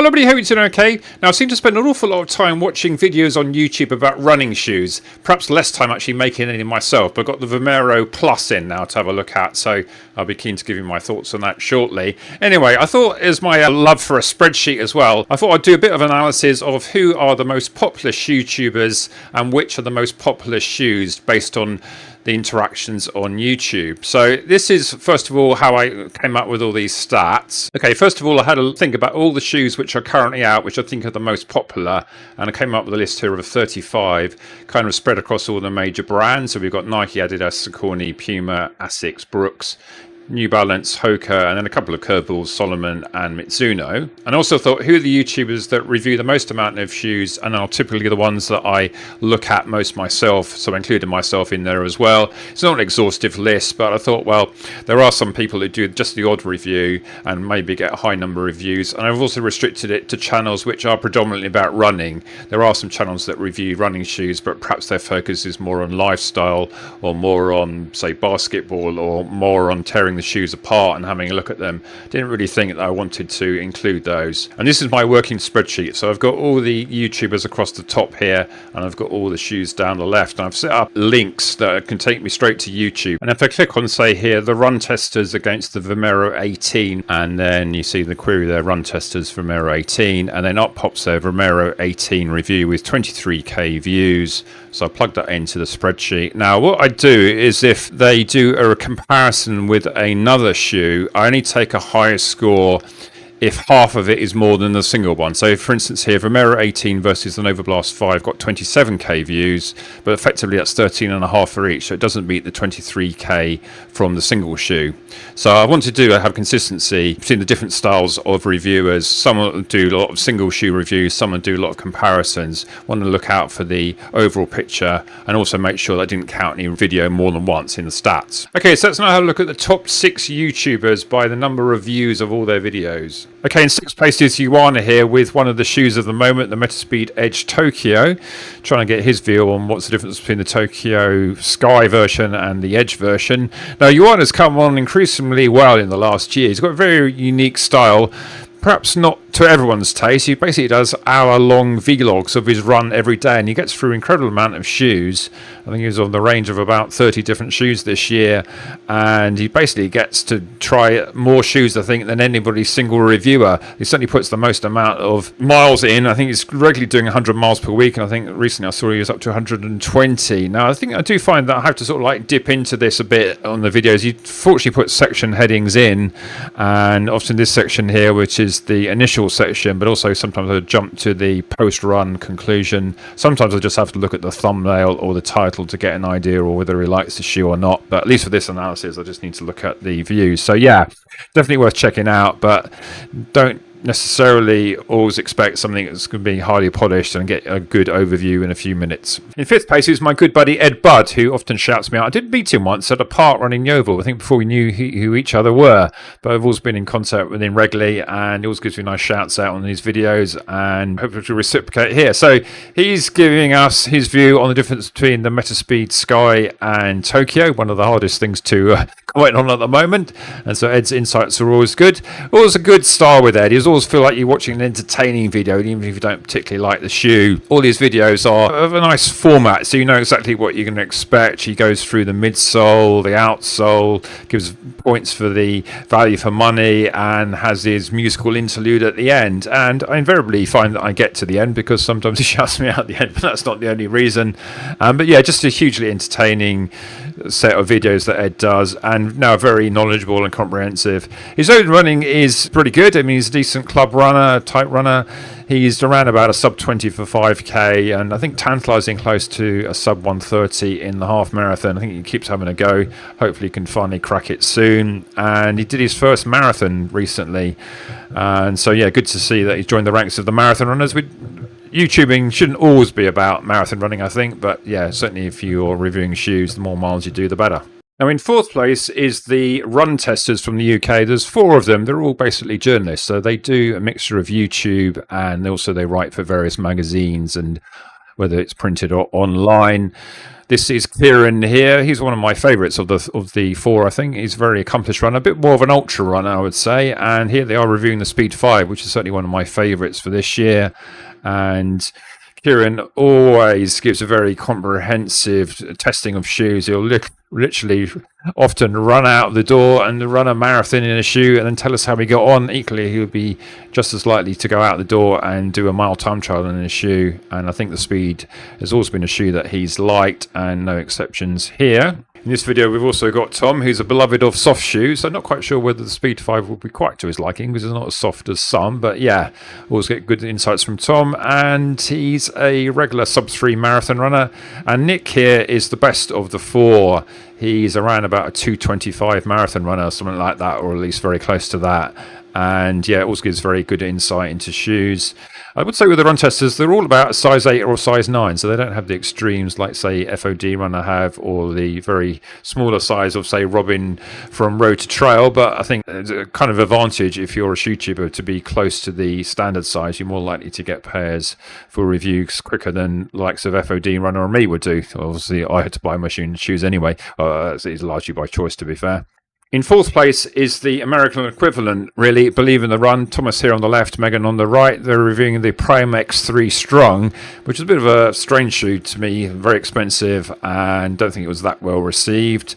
Hello everybody, hope you're doing okay. Now I seem to spend an awful lot of time watching videos on YouTube about running shoes, perhaps less time actually making any myself, but I've got the Vomero Plus in now to have a look at, so I'll be keen to give you my thoughts on that shortly. Anyway, I thought, as my love for a spreadsheet as well, I thought I'd do a bit of analysis of who are the most popular ShoeTubers and which are the most popular shoes based on the interactions on YouTube. So this is, first of all, how I came up with all these stats. Okay, first of all, I had a think about all the shoes which are currently out, which I think are the most popular, and I came up with a list here of 35, kind of spread across all the major brands. So we've got Nike, Adidas, Saucony, Puma, ASICS, Brooks, New Balance, Hoka, and then a couple of curveballs, Solomon and Mizuno. And I also thought, who are the YouTubers that review the most amount of shoes, and are typically the ones that I look at most myself, so I included myself in there as well. It's not an exhaustive list, but I thought, well, there are some people who do just the odd review and maybe get a high number of views, and I've also restricted it to channels which are predominantly about running. There are some channels that review running shoes, but perhaps their focus is more on lifestyle, or more on, say, basketball, or more on tearing the shoes apart and having a look at them. Didn't really think that I wanted to include those. And this is my working spreadsheet, so I've got all the YouTubers across the top here, and I've got all the shoes down the left, and I've set up links that can take me straight to YouTube. And if I click on, say here, the run testers against the Vomero 18, and then you see the query there, run testers Vomero 18, and then up pops there Vomero 18 review with 23k views. So I plug that into the spreadsheet. Now what I do is, if they do a comparison with another shoe, I only take a higher score if half of it is more than the single one. So for instance here, Vomero 18 versus the Novablast 5 got 27k views, but effectively that's 13.5 for each, so it doesn't beat the 23k from the single shoe. So I want to have consistency between the different styles of reviewers. Some will do a lot of single shoe reviews, some will do a lot of comparisons. Want to look out for the overall picture, and also make sure that I didn't count any video more than once in the stats. Okay, so let's now have a look at the top 6 YouTubers by the number of views of all their videos. Okay, in 6th place is Yowana here with one of the shoes of the moment, the Metaspeed Edge Tokyo. Trying to get his view on what's the difference between the Tokyo Sky version and the Edge version. Now, Yowana's come on increasingly well in the last year. He's got a very unique style, perhaps not to everyone's taste. He basically does hour-long vlogs of his run every day, and he gets through an incredible amount of shoes. I think he's on the range of about 30 different shoes this year, and he basically gets to try more shoes, I think, than anybody's single reviewer. He certainly puts the most amount of miles in. I think he's regularly doing 100 miles per week, and I think recently I saw he was up to 120. Now, I think I do find that I have to sort of like dip into this a bit on the videos. He fortunately puts section headings in, and often this section here, which is the initial section, but also sometimes I jump to the post-run conclusion. Sometimes I just have to look at the thumbnail or the title to get an idea or whether he likes the shoe or not, but at least for this analysis I just need to look at the views. So yeah, definitely worth checking out, but don't necessarily always expect something that's going to be highly polished and get a good overview in a few minutes. In 5th place is my good buddy EDDBUD, who often shouts me out. I did meet him once at a park running Yeovil, I think before we knew who each other were, but I've always been in contact with him regularly, and he always gives me nice shouts out on his videos, and hopefully to reciprocate here. So he's giving us his view on the difference between the Metaspeed Sky and Tokyo, one of the hardest things to comment on at the moment, and so Ed's insights are always good. Always a good style with Ed. He's always feel like you're watching an entertaining video, even if you don't particularly like the shoe. All his videos are of a nice format, so you know exactly what you're going to expect. He goes through the midsole, the outsole, gives points for the value for money, and has his musical interlude at the end. And I invariably find that I get to the end, because sometimes he shouts me out at the end, but that's not the only reason. But yeah, just a hugely entertaining set of videos that Ed does, and now very knowledgeable and comprehensive. His own running is pretty good. I mean, he's a decent club runner, tight runner. He's around about a sub 20 for 5k, and I think tantalizing close to a sub 130 in the half marathon. I think he keeps having a go. Hopefully he can finally crack it soon. And he did his first marathon recently, and so yeah, good to see that he's joined the ranks of the marathon runners. YouTubing shouldn't always be about marathon running, I think, but yeah, certainly if you're reviewing shoes, the more miles you do, the better. Now, in 4th place is the run testers from the UK. There's 4 of them. They're all basically journalists, so they do a mixture of YouTube, and also they write for various magazines and whether it's printed or online. This is Kieran here. He's one of my favourites of the four, I think. He's a very accomplished runner, a bit more of an ultra runner, I would say. And here they are reviewing the Speed 5, which is certainly one of my favourites for this year. And Kieran always gives a very comprehensive testing of shoes. He'll literally often run out the door and run a marathon in a shoe and then tell us how we got on. Equally, he'll be just as likely to go out the door and do a mile time trial in a shoe. And I think the Speed has always been a shoe that he's liked, and no exceptions here. In this video, we've also got Tom, who's a beloved of soft shoes. I'm not quite sure whether the Speed 5 will be quite to his liking, because it's not as soft as some. But yeah, always get good insights from Tom. And he's a regular sub-3 marathon runner. And Nick here is the best of the four. He's around about a 2:25 marathon runner, something like that, or at least very close to that. And yeah, it also gives very good insight into shoes. I would say with the run testers, they're all about a size 8 or size 9, so they don't have the extremes like, say, FOD Runner have, or the very smaller size of, say, Robin from Road to Trail. But I think it's a kind of advantage if you're a ShoeTuber to be close to the standard size. You're more likely to get pairs for reviews quicker than the likes of FOD Runner or me would do. Obviously, I had to buy my shoes anyway. It's largely by choice, to be fair. In fourth place is the American equivalent, really, Believe in the Run. Thomas here on the left, Megan on the right. They're reviewing the Prime X3 Strung, which is a bit of a strange shoe to me, very expensive, and don't think it was that well received.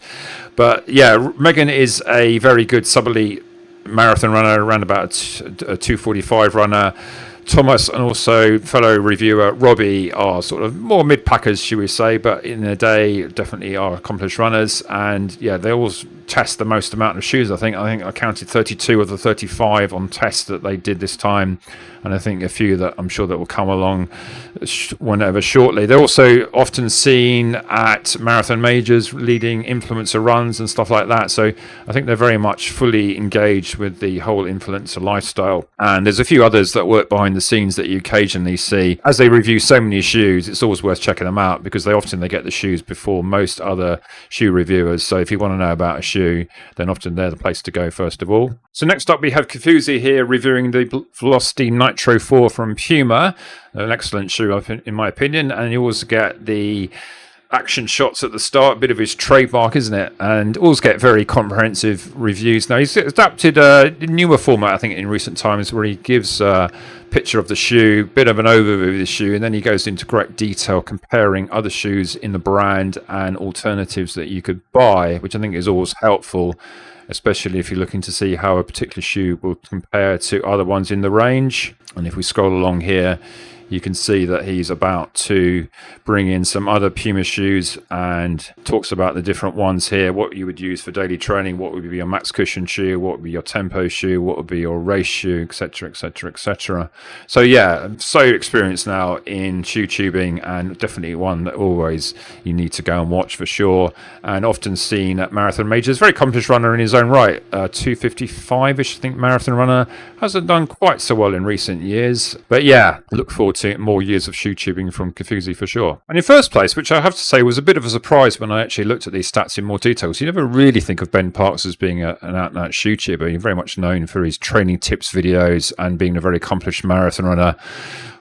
But yeah, Megan is a very good sub-elite marathon runner, around about a 2:45 runner. Thomas and also fellow reviewer Robbie are sort of more mid-packers, should we say, but in the day definitely are accomplished runners. And yeah, they always test the most amount of shoes. I think I counted 32 of the 35 on tests that they did this time, and I think a few that I'm sure that will come along whenever shortly. They're also often seen at marathon majors, leading influencer runs and stuff like that. So I think they're very much fully engaged with the whole influencer lifestyle. And there's a few others that work behind the scenes that you occasionally see. As they review so many shoes, it's always worth checking them out, because they get the shoes before most other shoe reviewers. So if you want to know about a shoe, then often they're the place to go first of all. So next up we have Kofuzi here reviewing the Velocity Nitro 4 from Puma, an excellent shoe in my opinion, and you always get the action shots at the start, a bit of his trademark, isn't it? And always get very comprehensive reviews. Now he's adapted a newer format, I think, in recent times, where he gives a picture of the shoe, bit of an overview of the shoe, and then he goes into great detail comparing other shoes in the brand and alternatives that you could buy, which I think is always helpful, especially if you're looking to see how a particular shoe will compare to other ones in the range. And if we scroll along here, you can see that he's about to bring in some other Puma shoes and talks about the different ones here, what you would use for daily training, what would be your max cushion shoe, what would be your tempo shoe, what would be your race shoe, etc, etc, etc. So yeah, I'm so experienced now in shoe tubing, and definitely one that always you need to go and watch for sure, and often seen at marathon majors. Very accomplished runner in his own right, 2:55ish, I think, marathon runner. Hasn't done quite so well in recent years, but yeah, look forward to more years of shoe tubing from Kofuzi for sure. And in first place, which I have to say was a bit of a surprise when I actually looked at these stats in more detail, so you never really think of Ben Parks as being an out-and-out shoe tuber. He's very much known for his training tips videos and being a very accomplished marathon runner.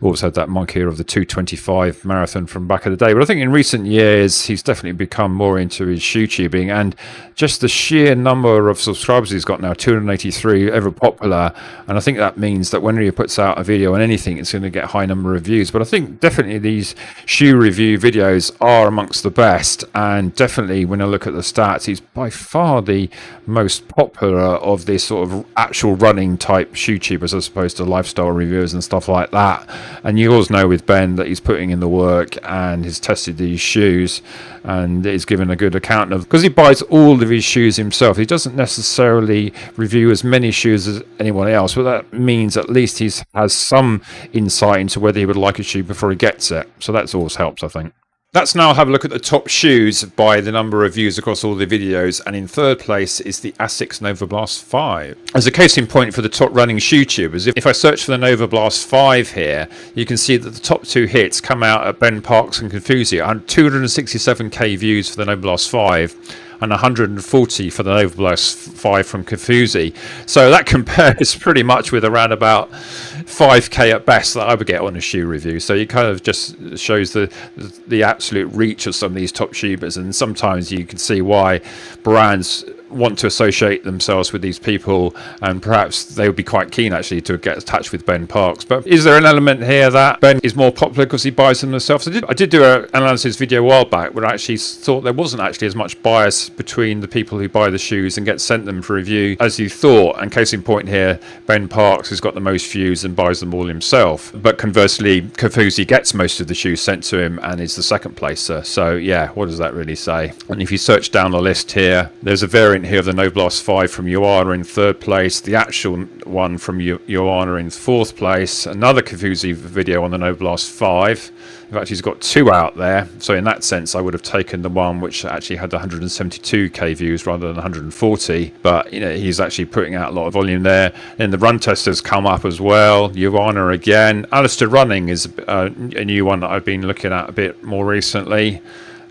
Always had that monkey of the 2:25 marathon from back in the day. But I think in recent years, he's definitely become more into his shoe tubing, and just the sheer number of subscribers he's got now, 283, ever popular. And I think that means that when he puts out a video on anything, it's going to get a high number of views. But I think definitely these shoe review videos are amongst the best. And definitely when I look at the stats, he's by far the most popular of this sort of actual running type shoe tubers, as opposed to lifestyle reviewers and stuff like that. And you always know with Ben that he's putting in the work and has tested these shoes and is given a good account of, because he buys all of his shoes himself. He doesn't necessarily review as many shoes as anyone else, but that means at least he has some insight into whether he would like a shoe before he gets it. So that's always helps, I think. Let's now have a look at the top shoes by the number of views across all the videos, and in third place is the ASICS Novablast 5. As a case in point for the top running shoe tubers, if I search for the Novablast 5 here, you can see that the top two hits come out at Ben Parks and Kofuzi, and 267k views for the Novablast 5 and 140 for the Novablast 5 from Kofuzi. So that compares pretty much with around about 5k at best that I would get on a shoe review. So it kind of just shows the absolute reach of some of these top tubers, and sometimes you can see why brands want to associate themselves with these people, and perhaps they would be quite keen actually to get attached with Ben Parks. But is there an element here that Ben is more popular because he buys them himself? So I did do an analysis video a while back where I actually thought there wasn't actually as much bias between the people who buy the shoes and get sent them for review as you thought. And case in point here, Ben Parks has got the most views and buys them all himself, but conversely Kofuzi gets most of the shoes sent to him and is the second placer. So yeah, what does that really say? And if you search down the list here, there's a variant here of the Novablast 5 from Yowana in 3rd place, the actual one from Yowana in 4th place, another Kofuzi video on the Novablast 5. In fact, he's got 2 out there, so in that sense I would have taken the one which actually had 172k views rather than 140, but you know, he's actually putting out a lot of volume there. Then the run testers come up as well. Yowana again. Alastair Running is a new one that I've been looking at a bit more recently.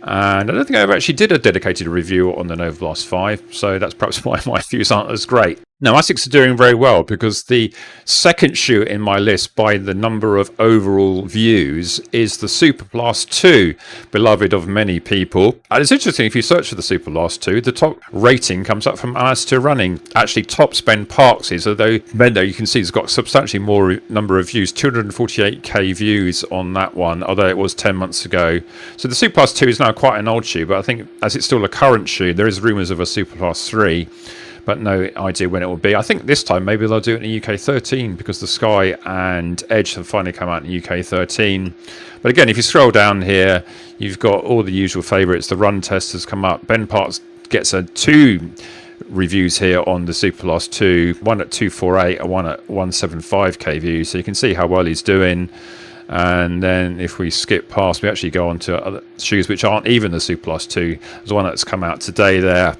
And I don't think I ever actually did a dedicated review on the Novablast 5, so that's perhaps why my views aren't as great. Now, ASICS are doing very well because the second shoe in my list by the number of overall views is the Superblast 2, beloved of many people. And it's interesting, if you search for the Superblast 2, the top rating comes up from Alastair Running. Actually tops Ben Parks's, although Ben, there you can see, has got substantially more number of views, 248k views on that one, although it was 10 months ago. So the Superblast 2 is now quite an old shoe, but I think as it's still a current shoe, there is rumours of a Superblast 3. But no idea when it will be. I think this time maybe they'll do it in UK 13 because the Sky and Edge have finally come out in UK 13. But again, if you scroll down here, you've got all the usual favourites. The run testers come up. Ben Parks gets 2 reviews here on the Superblast 2, one at 248 and one at 175k views. So you can see how well he's doing. And then if we skip past, we actually go on to other shoes which aren't even the Superblast 2. There's one that's come out today there.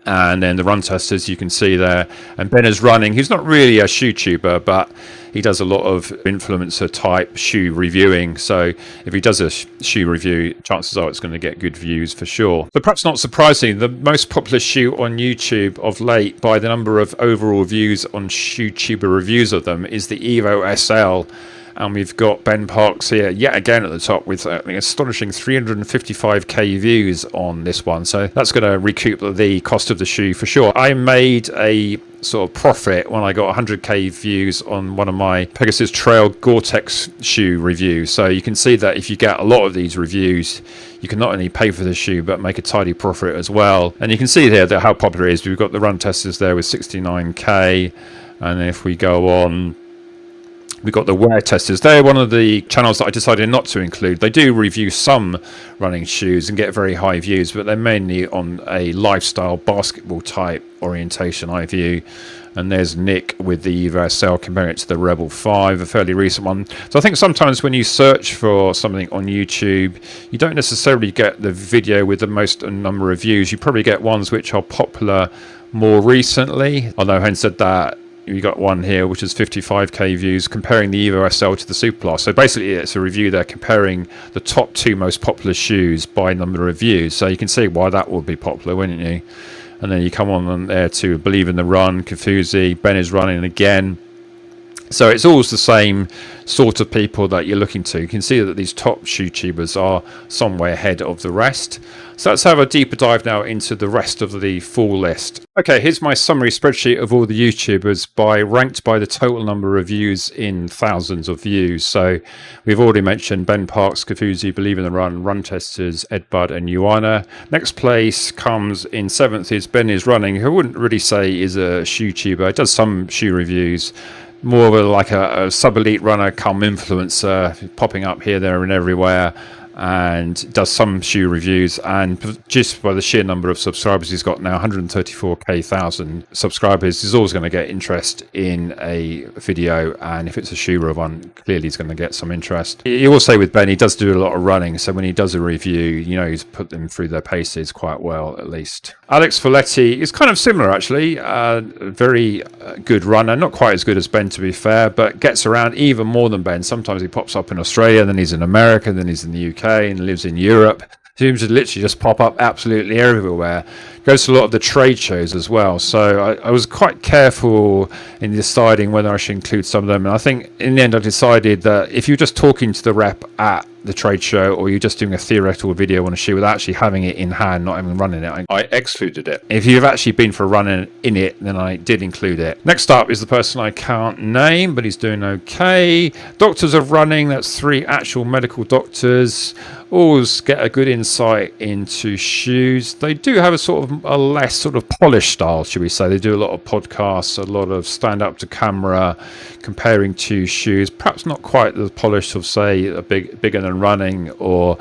And then the run testers you can see there, and Ben is running. He's not really a shoe tuber, but he does a lot of influencer type shoe reviewing, so if he does a shoe review, chances are it's going to get good views for sure. But perhaps not surprising, the most popular shoe on YouTube of late by the number of overall views on ShoeTuber reviews of them is the Evo SL. And we've got Ben Parks here yet again at the top with an astonishing 355k views on this one. So that's going to recoup the cost of the shoe for sure. I made a sort of profit when I got 100k views on one of my Pegasus Trail Gore-Tex shoe reviews. So you can see that if you get a lot of these reviews, you can not only pay for the shoe but make a tidy profit as well. And you can see here that how popular it is. We've got the run testers there with 69k, and if we go on, we've got the wear testers. They're one of the channels that I decided not to include. They do review some running shoes and get very high views, but they're mainly on a lifestyle basketball type orientation, I view. And there's Nick with the Evo SL comparing it to the Rebel 5, a fairly recent one. So I think sometimes when you search for something on YouTube, you don't necessarily get the video with the most number of views. You probably get ones which are popular more recently. Although having said that, you got one here which is 55k views comparing the Evo SL to the Superblast. So basically it's a review there comparing the top 2 most popular shoes by number of views. So you can see why that would be popular, wouldn't you? And then you come on there to Believe in the Run, Kofuzi, Ben is running again. So it's always the same sort of people that you're looking to. You can see that these top ShoeTubers are somewhere ahead of the rest. So let's have a deeper dive now into the rest of the full list. Okay, here's my summary spreadsheet of all the YouTubers ranked by the total number of views in thousands of views. So we've already mentioned Ben Parks, Kofuzi, Believe in the Run, Run Testers, EDDBUD and Yowana. Next place comes in 7th is Ben is Running, who I wouldn't really say is a ShoeTuber. He does some shoe reviews. More of like a sub-elite runner come influencer, popping up here, there and everywhere, and does some shoe reviews. And just by the sheer number of subscribers he's got now, 134,000 subscribers, he's always going to get interest in a video, and if it's a shoe review, clearly he's going to get some interest. You will say with Ben, he does do a lot of running, so when he does a review, you know, he's put them through their paces quite well, at least. Alex Filitti is kind of similar, actually. Very good runner, not quite as good as Ben, to be fair, but gets around even more than Ben. Sometimes he pops up in Australia, then he's in America, then he's in the UK and lives in Europe. seems to literally just pop up absolutely everywhere. Goes to a lot of the trade shows as well. So I was quite careful in deciding whether I should include some of them. And I think in the end I decided that if you're just talking to the rep at the trade show, or you're just doing a theoretical video on a shoe without actually having it in hand, not even running it, I excluded it. If you've actually been for a run in it, then I did include it. Next up is the person I can't name, but he's doing okay. Doctors of Running, that's 3 actual medical doctors. Always get a good insight into shoes. They do have a sort of a less sort of polished style, should we say. They do a lot of podcasts, a lot of stand up to camera, comparing 2 shoes. Perhaps not quite the polish of, say, a Bigger Than Running or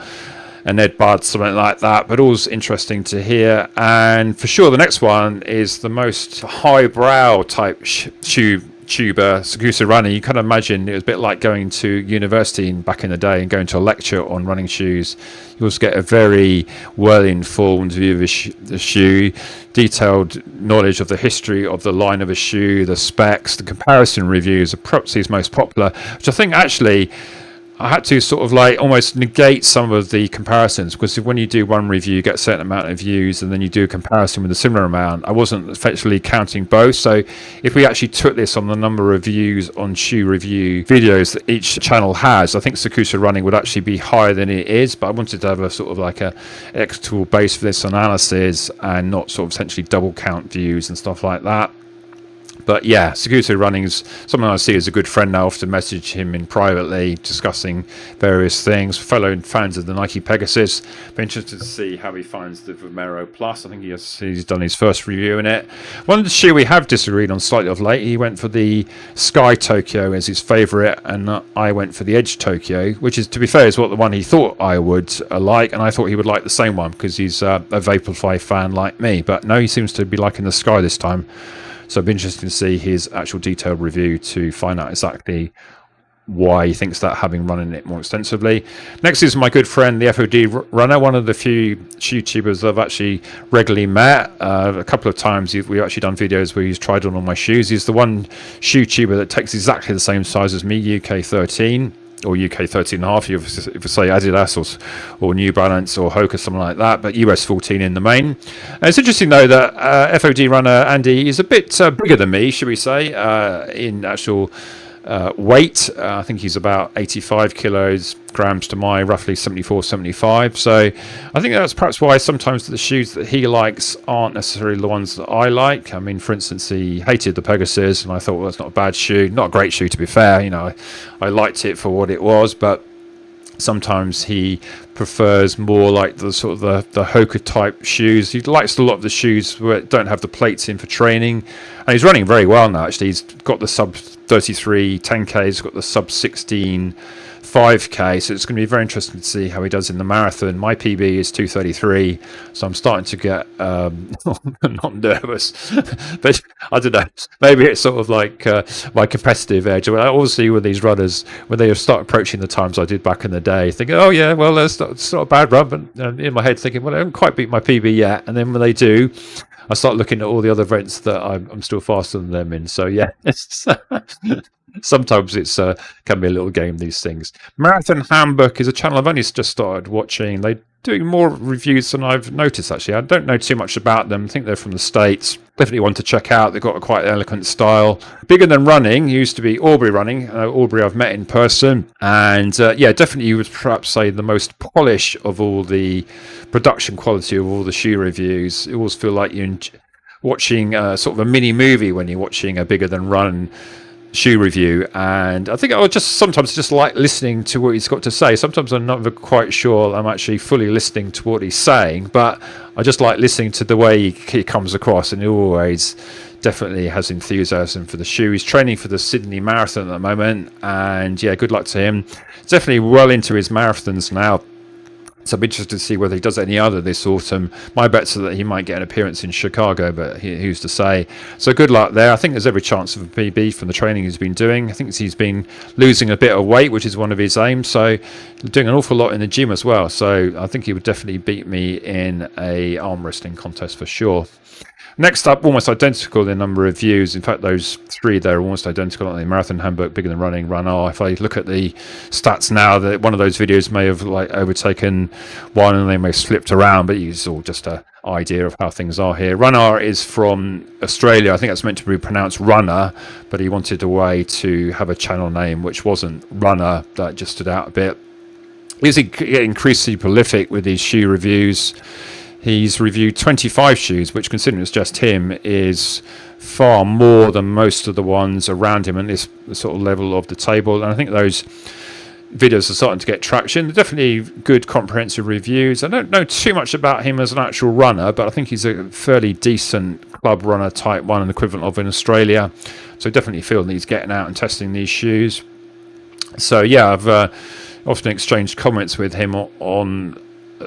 an EDDBUD, something like that, but always interesting to hear. And for sure, the next one is the most highbrow type shoe tuber, Sagasu Running. You kind of imagine it was a bit like going to university back in the day and going to a lecture on running shoes. You also get a very well-informed view of the shoe, detailed knowledge of the history of the line of a shoe, the specs, the comparison reviews are perhaps his most popular, which I think actually I had to sort of like almost negate some of the comparisons, because when you do one review, you get a certain amount of views, and then you do a comparison with a similar amount. I wasn't effectively counting both. So if we actually took this on the number of views on shoe review videos that each channel has, I think Sagasu Running would actually be higher than it is. But I wanted to have a sort of like a equitable base for this analysis and not sort of essentially double count views and stuff like that. But yeah, Sagasu Running is someone I see as a good friend now. I often message him in privately, discussing various things. Fellow fans of the Nike Pegasus. Be interested to see how he finds the Vomero Plus. I think he's done his first review in it. One of the shoe we have disagreed on slightly of late. He went for the Sky Tokyo as his favourite, and I went for the Edge Tokyo, which is, to be fair, is what the one he thought I would like, and I thought he would like the same one because he's a Vaporfly fan like me. But no, he seems to be liking the Sky this time. So it'd be interesting to see his actual detailed review to find out exactly why he thinks that, having run in it more extensively. Next is my good friend, the FOD Runner, one of the few ShoeTubers I've actually regularly met. A couple of times we've actually done videos where he's tried on all my shoes. He's the one ShoeTuber that takes exactly the same size as me, UK 13. Or UK 13.5, if you say Adidas or New Balance or Hoka, something like that, but US 14 in the main. It's interesting though that FOD Runner Andy is a bit bigger than me, should we say, in actual weight. I think he's about 85 kilograms to my roughly 74, 75. So I think that's perhaps why sometimes the shoes that he likes aren't necessarily the ones that I like. I mean, for instance, he hated the Pegasus, and I thought, well, that's not a bad shoe. Not a great shoe, to be fair. You know, I liked it for what it was, but sometimes he prefers more like the sort of the Hoka type shoes. He likes a lot of the shoes where don't have the plates in for training, and he's running very well now. Actually, he's got the sub 33 10k, he's got the sub 16 5k, so it's going to be very interesting to see how he does in the marathon. My PB is 2:33, so I'm starting to get not nervous, but I don't know, maybe it's sort of like my competitive edge. I always see with these runners when they start approaching the times I did back in the day, thinking, oh yeah, well, it's not a bad run, but in my head thinking, well, I haven't quite beat my PB yet, and then when they do, I start looking at all the other events that I'm still faster than them in. So yeah, it's sometimes it's can be a little game, these things. Marathon Handbook is a channel I've only just started watching. They're doing more reviews than I've noticed, actually. I don't know too much about them. I think they're from the States. Definitely one to check out. They've got a quite eloquent style. Bigger Than Running used to be Aubrey Running. Aubrey I've met in person. And yeah, definitely you would perhaps say the most polished of all the production quality of all the shoe reviews. You always feel like you're watching sort of a mini movie when you're watching a Bigger Than Run shoe review. And I think I would just sometimes just like listening to what he's got to say. Sometimes I'm not quite sure I'm actually fully listening to what he's saying, but I just like listening to the way he comes across, and he always definitely has enthusiasm for the shoe. He's training for the Sydney Marathon at the moment, and yeah, good luck to him. Definitely well into his marathons now. So I'm interested to see whether he does any other this autumn. My bet's are that he might get an appearance in Chicago, but who's to say? So good luck there. I think there's every chance of a PB from the training he's been doing. I think he's been losing a bit of weight, which is one of his aims. So doing an awful lot in the gym as well. So I think he would definitely beat me in a arm wrestling contest for sure. Next up, almost identical in number of views. In fact, those three there are almost identical, aren't they? Marathon Handbook, Bigger Than Running, Run R. If I look at the stats now, that one of those videos may have like overtaken one, and they may have slipped around, but it's all just a idea of how things are here. Run R is from Australia. I think that's meant to be pronounced Runner, but he wanted a way to have a channel name which wasn't Runner. That just stood out a bit. He's increasingly prolific with these shoe reviews. He's reviewed 25 shoes, which, considering it's just him, is far more than most of the ones around him at this sort of level of the table. And I think those videos are starting to get traction. They're definitely good, comprehensive reviews. I don't know too much about him as an actual runner, but I think he's a fairly decent club runner, type 1, and equivalent of in Australia. So definitely feel that he's getting out and testing these shoes. So yeah, I've often exchanged comments with him on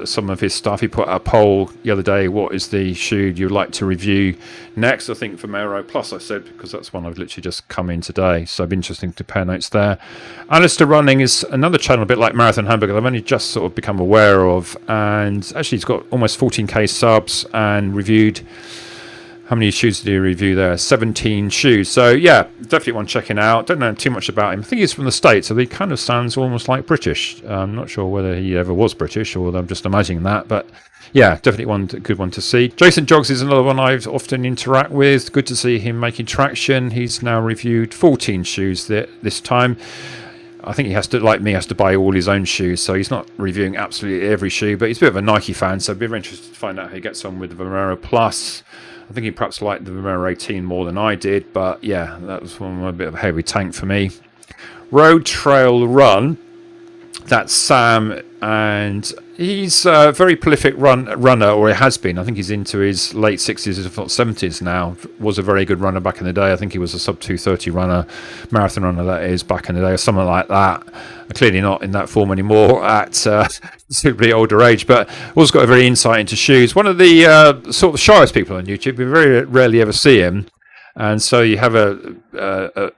some of his stuff. He put out a poll the other day, what is the shoe you'd like to review next? I think Vomero Plus, I said, because that's one I've literally just come in today, so it'd be interesting to compare notes there. Alastair Running is another channel a bit like Marathon Handbook I've only just sort of become aware of, and actually he's got almost 14k subs and reviewed, how many shoes did he review there? 17 shoes. So yeah, definitely one checking out. Don't know too much about him. I think he's from the States, so he kind of sounds almost like British. I'm not sure whether he ever was British, or I'm just imagining that, but yeah, definitely one good one to see. Jason Jogs is another one I often interact with. Good to see him making traction. He's now reviewed 14 shoes this time. I think he has to, like me, has to buy all his own shoes, so he's not reviewing absolutely every shoe, but he's a bit of a Nike fan, so I'd be very interested to find out how he gets on with the Vomero Plus. I think he perhaps liked the Vomero 18 more than I did, but yeah, that was a bit of a heavy tank for me. RoadTrailRun, that's Sam, and he's a very prolific runner, or he has been. I think he's into his late 60s, if not 70s now. Was a very good runner back in the day. I think he was a sub 230 runner, marathon runner that is, back in the day, or something like that. Clearly not in that form anymore at suitably older age, but also got a very insight into shoes. One of the sort of shyest people on YouTube. We very rarely ever see him. And so you have a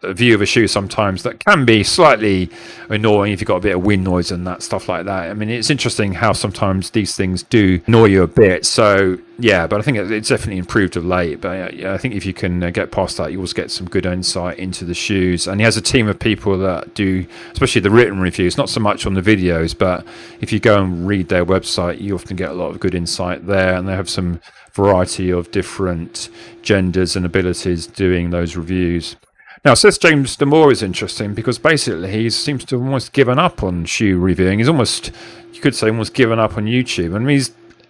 view of a shoe sometimes that can be slightly annoying if you've got a bit of wind noise and that stuff like that. I mean, it's interesting how sometimes these things do annoy you a bit. So yeah, but I think it's definitely improved of late. But yeah, I think if you can get past that, you always get some good insight into the shoes. And he has a team of people that do, especially the written reviews, not so much on the videos, but if you go and read their website, you often get a lot of good insight there. And they have some variety of different genders and abilities doing those reviews. Now, Seth James DeMoor is interesting because basically he seems to have almost given up on shoe reviewing. He's almost, you could say, almost given up on YouTube. I mean, he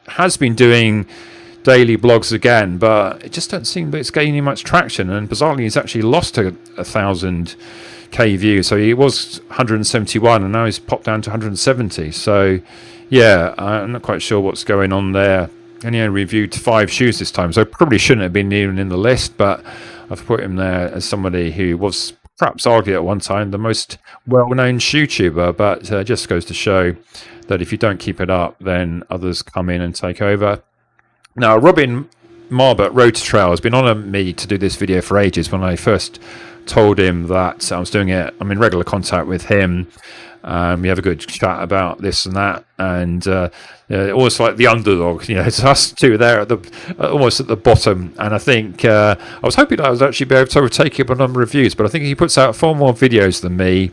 has been doing daily blogs again, but it just doesn't seem that it's gaining much traction. And bizarrely, he's actually lost 1,000k views. So he was 171 and now he's popped down to 170. So yeah, I'm not quite sure what's going on there. And he only reviewed 5 shoes this time, so probably shouldn't have been even in the list, but I've put him there as somebody who was perhaps argued at one time the most well-known ShoeTuber, but just goes to show that if you don't keep it up, then others come in and take over. Now, Robin Marbert, Road to Trail, has been on me to do this video for ages. When I first told him that I was doing it, I'm in regular contact with him. We have a good chat about this and that, and almost like the underdog, it's us two there at almost at the bottom. And I think I was hoping I was actually be able to overtake him on a number of views, but I think he puts out far more videos than me,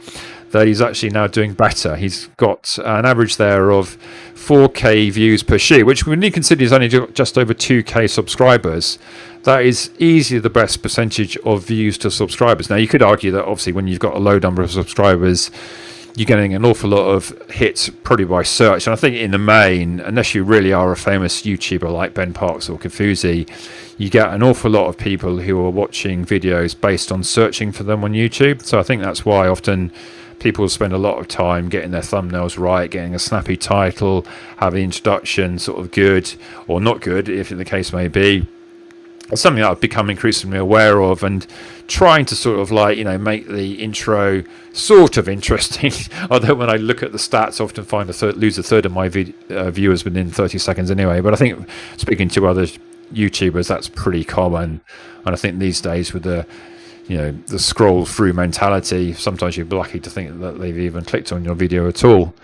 that he's actually now doing better. He's got an average there of 4k views per shoe, which when you consider he's only just over 2k subscribers, that is easily the best percentage of views to subscribers. Now, you could argue that obviously when you've got a low number of subscribers, you're getting an awful lot of hits probably by search. And I think in the main, unless you really are a famous YouTuber like Ben Parks or Kofuzi, you get an awful lot of people who are watching videos based on searching for them on YouTube. So I think that's why often people spend a lot of time getting their thumbnails right, getting a snappy title, have the introduction sort of good or not good, if the case may be. It's something that I've become increasingly aware of, and trying to sort of make the intro sort of interesting. Although when I look at the stats, I often find lose a third of my viewers within 30 seconds anyway. But I think speaking to other YouTubers, that's pretty common. And I think these days with the scroll through mentality, sometimes you're lucky to think that they've even clicked on your video at all.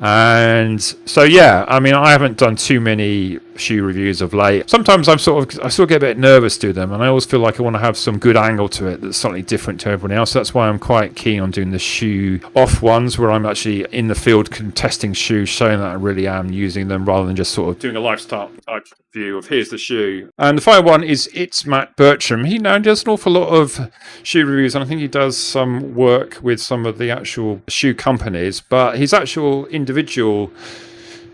And so yeah, I mean, I haven't done too many shoe reviews of late. Sometimes I sort of get a bit nervous to them, and I always feel like I want to have some good angle to it that's slightly different to everyone else. That's why I'm quite keen on doing the shoe off ones, where I'm actually in the field testing shoes, showing that I really am using them, rather than just sort of doing a lifestyle type view of here's the shoe. And the final one is It's Matt Bertram. He now does an awful lot of shoe reviews, and I think he does some work with some of the actual shoe companies, but his actual individual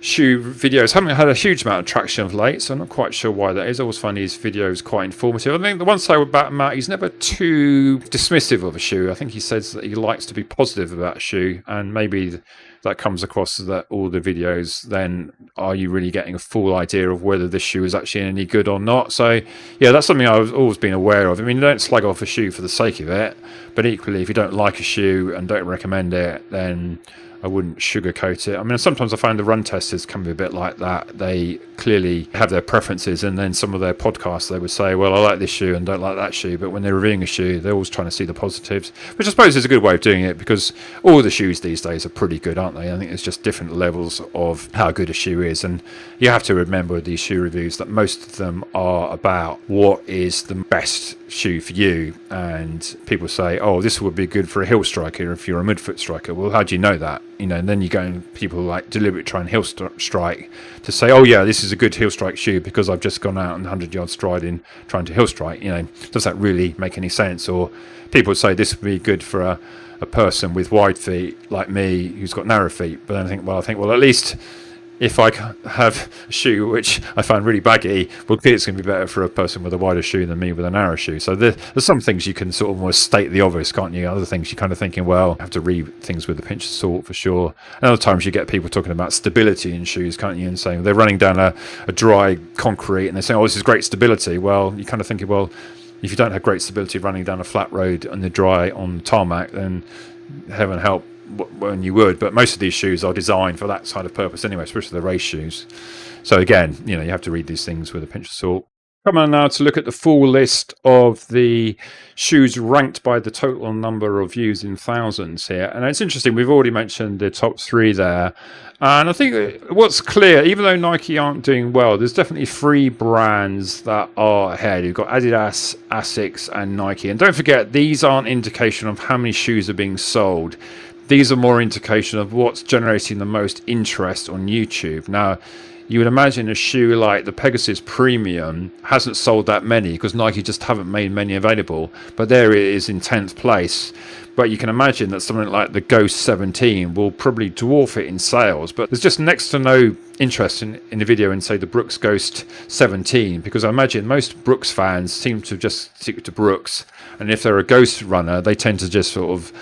shoe videos haven't had a huge amount of traction of late, so I'm not quite sure why that is. I always find his videos quite informative. I think the one side about Matt, he's never too dismissive of a shoe. I think he says that he likes to be positive about a shoe, and maybe that comes across that all the videos, then are you really getting a full idea of whether this shoe is actually any good or not? So yeah, that's something I've always been aware of. I mean, you don't slag off a shoe for the sake of it, but equally, if you don't like a shoe and don't recommend it, then I wouldn't sugarcoat it. I mean, sometimes I find the run testers can be a bit like that. They clearly have their preferences, and then some of their podcasts, they would say, well, I like this shoe and don't like that shoe. But when they're reviewing a shoe, they're always trying to see the positives, which I suppose is a good way of doing it, because all the shoes these days are pretty good, aren't they? I think there's just different levels of how good a shoe is. And you have to remember with these shoe reviews that most of them are about what is the best shoe for you. And people say, oh, this would be good for a hill striker if you're a midfoot striker. Well, how do you know that? You know, and then you go and people like deliberately try and hill strike to say, oh yeah, this is a good hill strike shoe because I've just gone out on 100-yard striding trying to hill strike. You know, does that really make any sense? Or people would say this would be good for a person with wide feet like me who's got narrow feet. But then I think, well, at least if I have a shoe which I find really baggy, well, it's going to be better for a person with a wider shoe than me with a narrow shoe. So there's some things you can sort of almost state the obvious, can't you? Other things you're kind of thinking, well, I have to read things with a pinch of salt for sure. And other times you get people talking about stability in shoes, can't you? And saying they're running down a dry concrete and they're saying, oh, this is great stability. Well, you're kind of thinking, well, if you don't have great stability running down a flat road and they're dry on tarmac, then heaven help when you would. But most of these shoes are designed for that side of purpose anyway, especially the race shoes. So again, you know, you have to read these things with a pinch of salt. Come on now to look at the full list of the shoes ranked by the total number of views in thousands here. And it's interesting, we've already mentioned the top three there. And I think what's clear, even though Nike aren't doing well, there's definitely three brands that are ahead. You've got Adidas, ASICS and Nike. And don't forget, these aren't indication of how many shoes are being sold. These are more indication of what's generating the most interest on YouTube. Now, you would imagine a shoe like the Pegasus Premium hasn't sold that many because Nike just haven't made many available, but there it is in 10th place. But you can imagine that something like the Ghost 17 will probably dwarf it in sales, but there's just next to no interest in the video in, say, the Brooks Ghost 17, because I imagine most Brooks fans seem to just stick to Brooks, and if they're a Ghost runner, they tend to just sort of,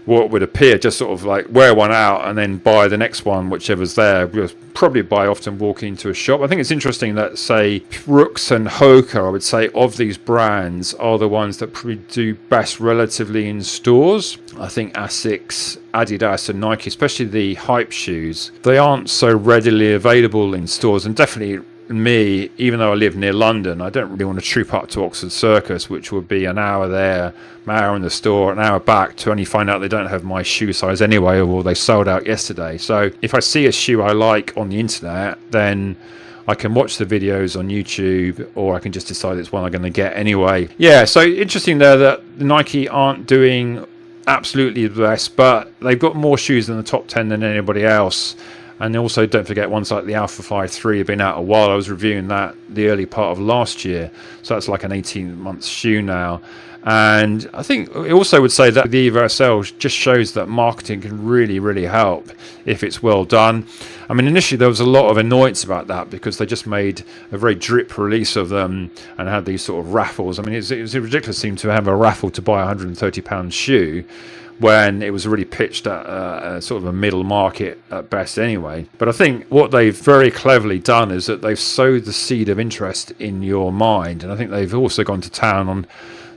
what would appear, just sort of like wear one out and then buy the next one, whichever's there. We'll probably buy often walking into a shop. I think it's interesting that, say, Brooks and Hoka, I would say, of these brands are the ones that probably do best relatively in stores. I think ASICS, Adidas and Nike, especially the hype shoes, they aren't so readily available in stores. And definitely me, even though I live near London, I don't really want to troop up to Oxford Circus, which would be an hour there, an hour in the store, an hour back, to only find out they don't have my shoe size anyway, or they sold out yesterday. So if I see a shoe I like on the internet, then I can watch the videos on YouTube, or I can just decide it's one I'm going to get anyway. Yeah, so interesting there that Nike aren't doing absolutely the best, but they've got more shoes in the top 10 than anybody else. And also, don't forget, ones like the Alpha 5.3 have been out a while. I was reviewing that the early part of last year. So that's like an 18-month shoe now. And I think it also would say that the Evo SL just shows that marketing can really, really help if it's well done. I mean, initially there was a lot of annoyance about that because they just made a very drip release of them and had these sort of raffles. I mean, it was ridiculous seem to have a raffle to buy a £130 shoe, when it was really pitched at a sort of a middle market at best anyway. But I think what they've very cleverly done is that they've sowed the seed of interest in your mind. And I think they've also gone to town on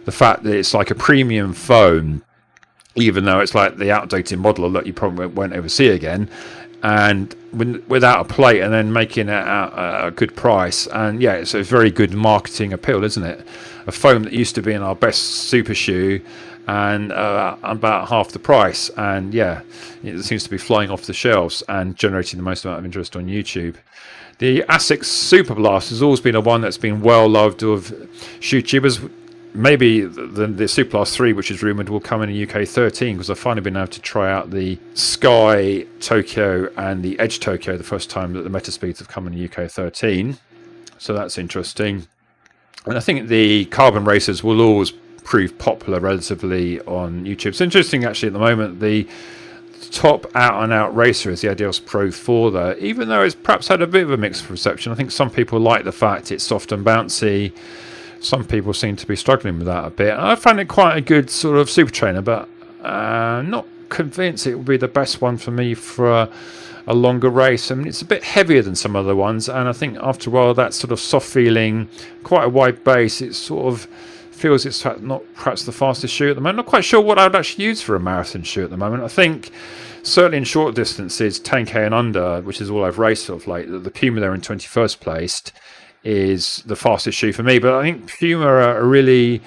the fact that it's like a premium phone, even though it's like the outdated model that you probably won't ever see again, and without a plate, and then making it at a good price. And yeah, it's a very good marketing appeal, isn't it? A phone that used to be in our best super shoe, and about half the price, and yeah, it seems to be flying off the shelves and generating the most amount of interest on YouTube. The ASICS Superblast has always been a one that's been well loved of ShoeTubers. Maybe the Superblast 3, which is rumoured, will come in the UK 13, because I've finally been able to try out the Sky Tokyo and the Edge Tokyo the first time that the Metaspeeds have come in the UK 13. So that's interesting. And I think the carbon racers will always prove popular relatively on YouTube. It's interesting actually at the moment, the top out-and-out racer is the adidas Pro 4 though, even though it's perhaps had a bit of a mixed reception. I think some people like the fact it's soft and bouncy. Some people seem to be struggling with that a bit. I find it quite a good sort of super trainer, but not convinced it will be the best one for me for a longer race. I mean, it's a bit heavier than some other ones, and I think after a while that sort of soft feeling, quite a wide base, it sort of feels it's not perhaps the fastest shoe at the moment. Not quite sure what I would actually use for a marathon shoe at the moment. I think certainly in short distances, 10k and under, which is all I've raced of late, the Puma there in 21st place is the fastest shoe for me. But I think Puma are really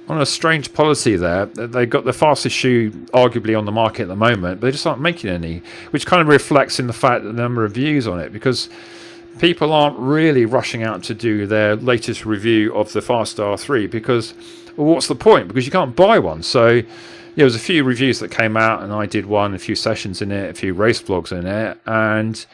on a strange policy there. They've got the fastest shoe arguably on the market at the moment, but they just aren't making any, which kind of reflects in the fact that the number of views on it, because people aren't really rushing out to do their latest review of the Fast R3, because, well, what's the point? Because you can't buy one. So there was a few reviews that came out, and I did one, a few sessions in it, a few race vlogs in it, and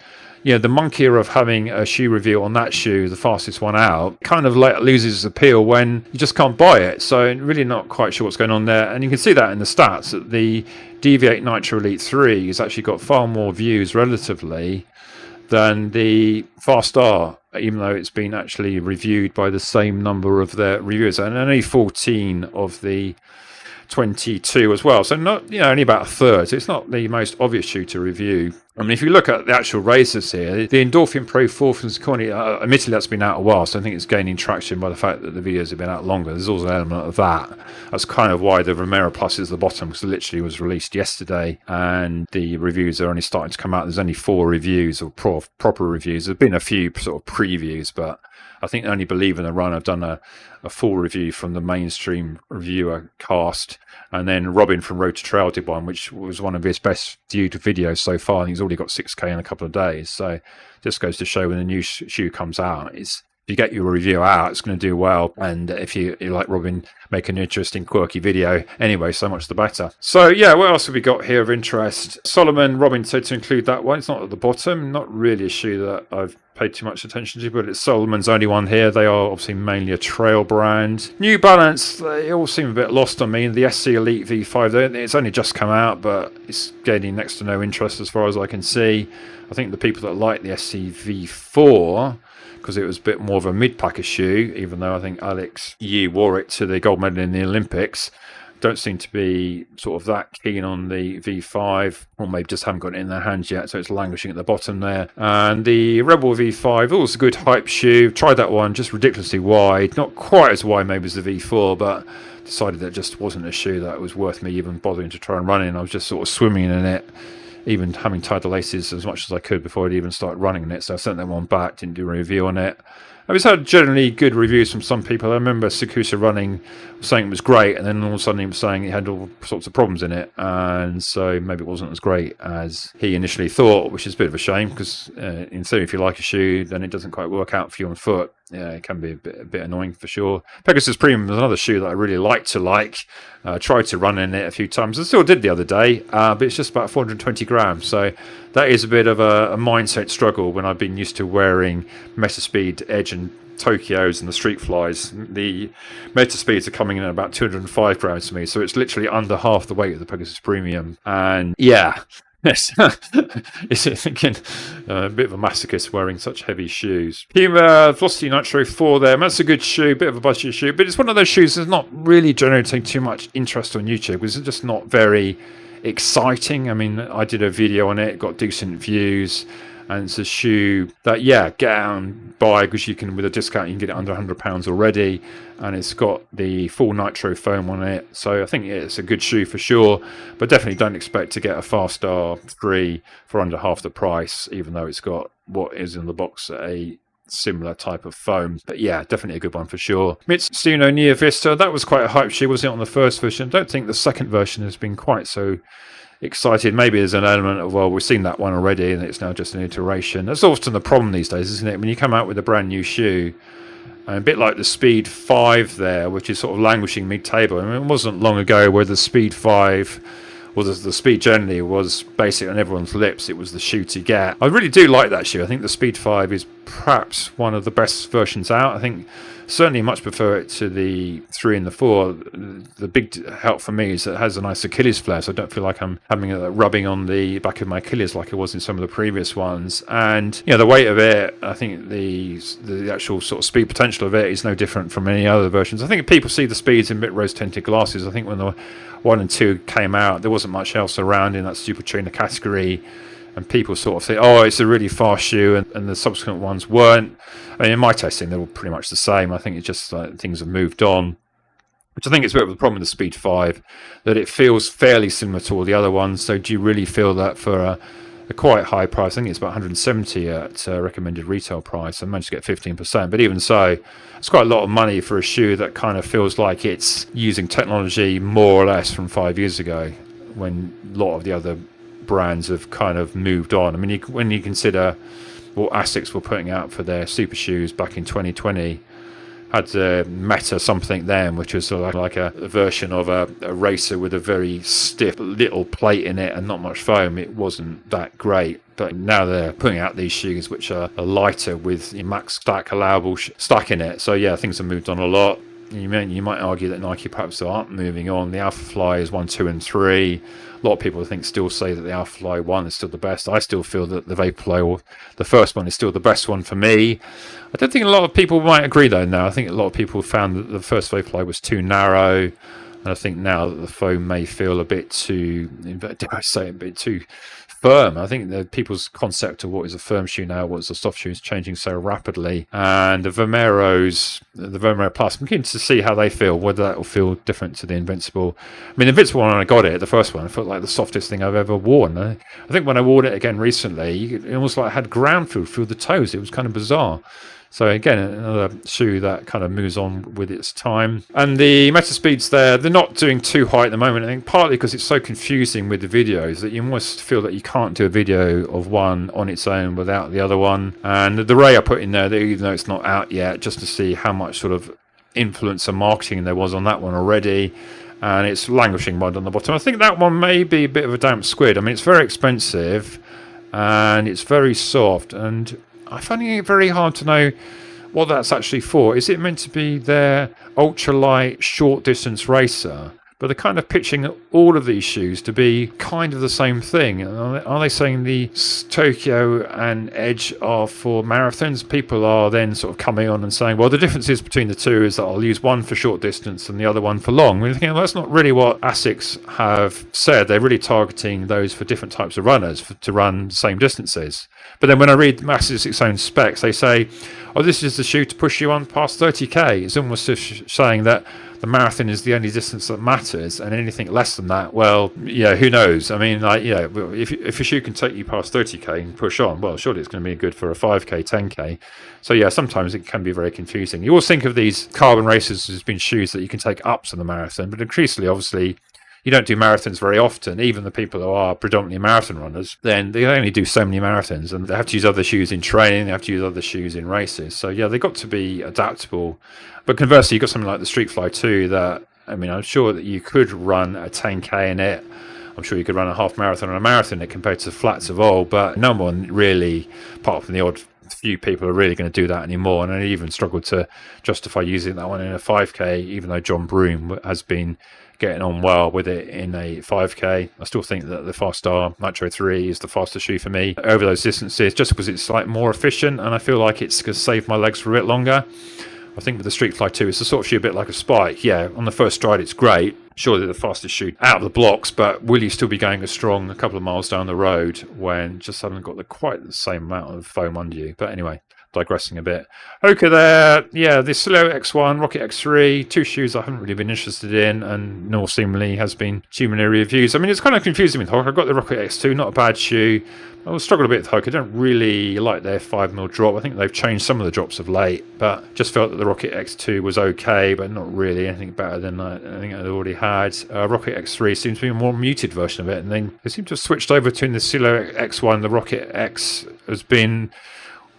the monkey of having a shoe review on that shoe, the fastest one out, kind of loses its appeal when you just can't buy it. So really not quite sure what's going on there. And you can see that in the stats, that the Deviate Nitro Elite 3 has actually got far more views relatively than the Fast R, even though it's been actually reviewed by the same number of their reviewers, and only 14 of the 22 as well. So not, only about a third. So it's not the most obvious shoe to review. I mean, if you look at the actual races here, the Endorphin Pro 4 from Saucony, admittedly that's been out a while, so I think it's gaining traction by the fact that the videos have been out longer. There's also an element of that. That's kind of why the Romero Plus is the bottom, because it literally was released yesterday, and the reviews are only starting to come out. There's only 4 reviews, or proper reviews. There's been a few sort of previews, but I think only Believe in the Run have done a full review from the mainstream reviewer cast, and then Robin from Road to Trail did one, which was one of his best viewed videos so far. He's already got 6k in a couple of days, so just goes to show when the new shoe comes out, if you get your review out, it's going to do well. And if you like Robin, make an interesting, quirky video anyway, so much the better. So yeah, what else have we got here of interest? Solomon, Robin said to include that one. It's not at the bottom, not really a shoe that I've paid too much attention to, but it's Solomon's only one here. They are obviously mainly a trail brand. New Balance, they all seem a bit lost on me. The SC Elite V5, it's only just come out, but it's gaining next to no interest as far as I can see. I think the people that like the SC V4, because it was a bit more of a mid-packer shoe, even though I think Alex Yee wore it to the gold medal in the Olympics, don't seem to be sort of that keen on the V5, or maybe just haven't got it in their hands yet, so it's languishing at the bottom there. And the Rebel V5, also a good hype shoe. Tried that one, just ridiculously wide, not quite as wide maybe as the V4, but decided that it just wasn't a shoe that was worth me even bothering to try and run in. I was just sort of swimming in it, even having tied the laces as much as I could before I'd even start running in it. So I sent that one back, didn't do a review on it. I've had generally good reviews from some people. I remember Sagasu Running saying it was great, and then all of a sudden he was saying it had all sorts of problems in it, and so maybe it wasn't as great as he initially thought, which is a bit of a shame, because in theory, if you like a shoe, then it doesn't quite work out for you on foot. Yeah, it can be a bit annoying for sure. Pegasus Premium is another shoe that I really like to like. Tried to run in it a few times. I still did the other day, but it's just about 420 grams. So that is a bit of a mindset struggle when I've been used to wearing Metaspeed, Edge and Tokyos and the Street Flies. The Metaspeeds are coming in at about 205 grams to me. So it's literally under half the weight of the Pegasus Premium. And yeah. Yes, it's thinking a bit of a masochist wearing such heavy shoes. Puma Velocity Nitro 4 there. That's a good shoe, bit of a budget shoe, but it's one of those shoes that's not really generating too much interest on YouTube because it's just not very exciting. I mean, I did a video on it, got decent views, and it's a shoe that, yeah, get out and buy because you can, with a discount, you can get it under £100 already, and it's got the full nitro foam on it. So I think it's a good shoe for sure, but definitely don't expect to get a Fast R3 for under half the price, even though it's got what is in the box a similar type of foam. But yeah, definitely a good one for sure. Mitsuno Neo Vista, that was quite a hype shoe, wasn't it, on the first version? I don't think the second version has been quite so excited. Maybe there's an element of, well, we've seen that one already and it's now just an iteration. That's often the problem these days, isn't it? When you come out with a brand new shoe, and a bit like the Speed 5 there, which is sort of languishing mid-table. I mean, it wasn't long ago where the Speed 5, or the Speed generally, was basically on everyone's lips. It was the shoe to get. I really do like that shoe. I think the Speed 5 is perhaps one of the best versions out. I think certainly much prefer it to the 3 and the 4. The big help for me is that it has a nice Achilles flare, so I don't feel like I'm having a rubbing on the back of my Achilles like it was in some of the previous ones. And the weight of it, I think the actual sort of speed potential of it is no different from any other versions. I think if people see the speeds in bit rose tinted glasses, I think when the 1 and 2 came out, there wasn't much else around in that super trainer category. And people sort of say, oh, it's a really fast shoe, and the subsequent ones weren't. I mean, in my testing, they were pretty much the same. I think it's just like things have moved on, which I think is a bit of the problem with the Speed 5, that it feels fairly similar to all the other ones. So do you really feel that for a quite high price? I think it's about 170 at recommended retail price. I managed to get 15%, but even so, it's quite a lot of money for a shoe that kind of feels like it's using technology more or less from 5 years ago, when a lot of the other brands have kind of moved on. I mean, when you consider what ASICS were putting out for their super shoes back in 2020, had the Meta something then, which was sort of like a version of a racer with a very stiff little plate in it and not much foam. It wasn't that great. But now they're putting out these shoes which are lighter with max stack allowable stack in it. So yeah, things have moved on a lot. You might argue that Nike perhaps aren't moving on. The Alphafly is 1, 2, and 3. A lot of people still say that the Alphafly 1 is still the best. I still feel that the Vaporfly, or the first one, is still the best one for me. I don't think a lot of people might agree though now. I think a lot of people found that the first Vaporfly was too narrow. And I think now that the foam may feel a bit too, dare I say, a bit too firm. I think that people's concept of what is a firm shoe now, what is a soft shoe, is changing so rapidly. And the Vomero Plus, I'm keen to see how they feel, whether that will feel different to the Invincible. I mean, the Invincible, when I got it, the first one, I felt like the softest thing I've ever worn. I think when I wore it again recently, it almost like had ground feel through the toes. It was kind of bizarre. So again, another shoe that kind of moves on with its time. And the Meta Speeds there, they're not doing too high at the moment. I think partly because it's so confusing with the videos that you almost feel that you can't do a video of one on its own without the other one. And the Ray I put in there, even though it's not out yet, just to see how much sort of influencer marketing there was on that one already. And it's languishing right on the bottom. I think that one may be a bit of a damp squid. I mean, it's very expensive and it's very soft, and I'm finding it very hard to know what that's actually for. Is it meant to be their ultralight short distance racer? But they're kind of pitching all of these shoes to be kind of the same thing. Are they saying the Tokyo and Edge are for marathons? People are then sort of coming on and saying, well, the differences between the two is that I'll use one for short distance and the other one for long. We're thinking, well, that's not really what ASICS have said. They're really targeting those for different types of runners to run the same distances. But then when I read ASICS' own specs, they say, oh, this is the shoe to push you on past 30k. It's almost saying that the marathon is the only distance that matters, and anything less than that, well, yeah, who knows? I mean, like, yeah, if a shoe can take you past 30k and push on, well, surely it's going to be good for a 5k, 10k. So yeah, sometimes it can be very confusing. You always think of these carbon racers as being shoes that you can take up to the marathon, but increasingly, obviously, you don't do marathons very often. Even the people who are predominantly marathon runners, then they only do so many marathons, and they have to use other shoes in training, they have to use other shoes in races. So yeah, they've got to be adaptable. But conversely, you've got something like the Streetfly 2 that, I mean, I'm sure that you could run a 10k in it. I'm sure you could run a half marathon and a marathon in it compared to the flats of old, but no one really, apart from the odd few people, are really going to do that anymore. And I even struggled to justify using that one in a 5k, even though John Broome has been getting on well with it in a 5k. I still think that the Fast Star Nitro 3 is the fastest shoe for me over those distances, just because it's like more efficient, and I feel like it's going to save my legs for a bit longer. I think with the Streetfly 2, it's the sort of shoe a bit like a Spike. Yeah, on the first stride, it's great. Surely the fastest shoe out of the blocks, but will you still be going as strong a couple of miles down the road when just haven't got quite the same amount of foam under you? But anyway, digressing a bit. Okay, there, yeah, the Silo X1, Rocket X3, two shoes I haven't really been interested in, and nor seemingly has been too many reviews. I mean, it's kind of confusing with Hoka. I've got the Rocket X2, not a bad shoe. I will struggle a bit with Hoka. I don't really like their 5mm drop. I think they've changed some of the drops of late, but just felt that the Rocket X2 was okay, but not really anything better than I think I'd already had. Rocket X3 seems to be a more muted version of it, and then they seem to have switched over between the Silo X1. The Rocket X has been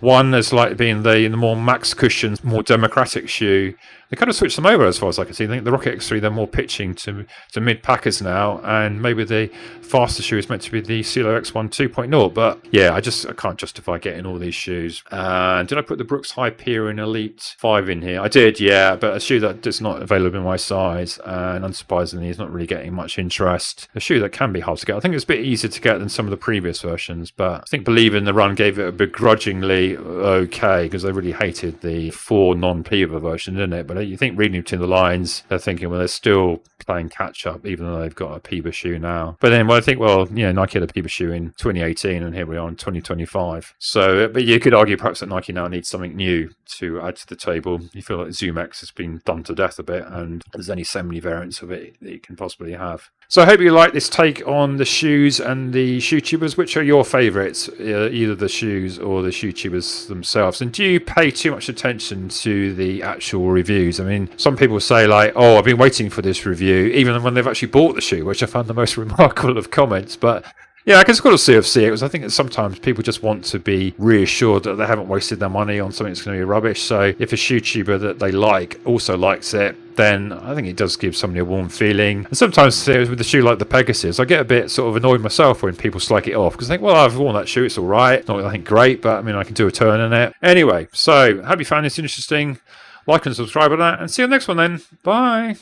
one as like being the more max cushion, more democratic shoe. They kind of switched them over as far as I can see. I think the Rocket X3, they're more pitching to mid-packers now, and maybe the faster shoe is meant to be the Silo X1 2.0. But yeah, I can't justify getting all these shoes. Did I put the Brooks Hyperion Elite 5 in here? I did, yeah, but a shoe that is not available in my size, and unsurprisingly is not really getting much interest. A shoe that can be hard to get. I think it's a bit easier to get than some of the previous versions, but I think Believe in the Run gave it a begrudgingly okay, because they really hated the 4 non-Piva version, didn't it? But you think reading between the lines, they're thinking, well, they're still playing catch up, even though they've got a Piva shoe now. But then, well, I think, well, you know, Nike had a Piva shoe in 2018, and here we are in 2025. So, but you could argue perhaps that Nike now needs something new to add to the table. You feel like Zoom X has been done to death a bit, and there's only so many variants of it that you can possibly have. So I hope you like this take on the shoes and the ShoeTubers. Which are your favourites, either the shoes or the ShoeTubers themselves? And do you pay too much attention to the actual reviews? I mean, some people say like, oh, I've been waiting for this review, even when they've actually bought the shoe, which I found the most remarkable of comments. But yeah, I can sort of see it, because I think that sometimes people just want to be reassured that they haven't wasted their money on something that's going to be rubbish. So if a ShoeTuber that they like also likes it, then I think it does give somebody a warm feeling. And sometimes with a shoe like the Pegasus, I get a bit sort of annoyed myself when people slag it off, because I think, well, I've worn that shoe, it's all right. Not I think great, but I mean, I can do a turn in it. Anyway, so hope you found this interesting. Like and subscribe on that, and see you on the next one then. Bye.